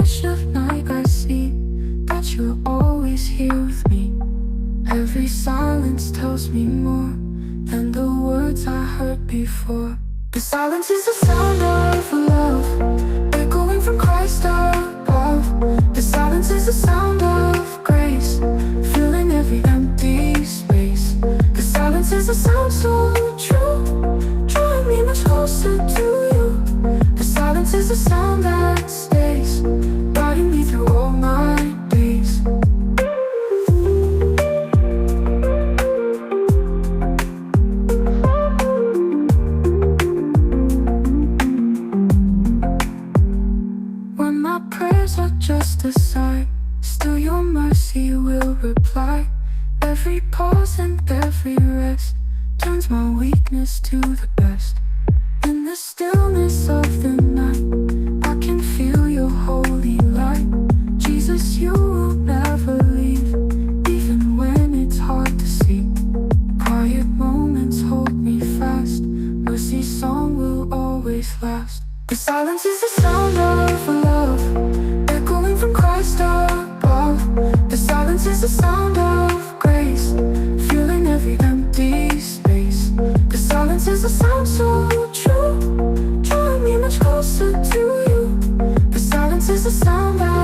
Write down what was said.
hush of night I see that you're always here with me. Every silence tells me more than the words I heard before. The silence is the sound of love, echoing from Christ above. The silence is the sound of grace, filling every empty space. The silence is a sound so true, drawing me much closer to you. The silence is a sound that stays, guiding me through all my days. When my prayers are just a sigh, still your mercy will reply. Every pause and every rest turns my weakness to the best. In the stillness of the night, I can feel your holy light. Jesus, you will never leave, even when it's hard to see. Quiet moments hold me fast, mercy's song will always last. The silence is the sound of love, echoing from Christ above. The silence is the sound of grace, filling every empty space. The silence is a sound so true, drawing me much closer to you. The silence is the sound that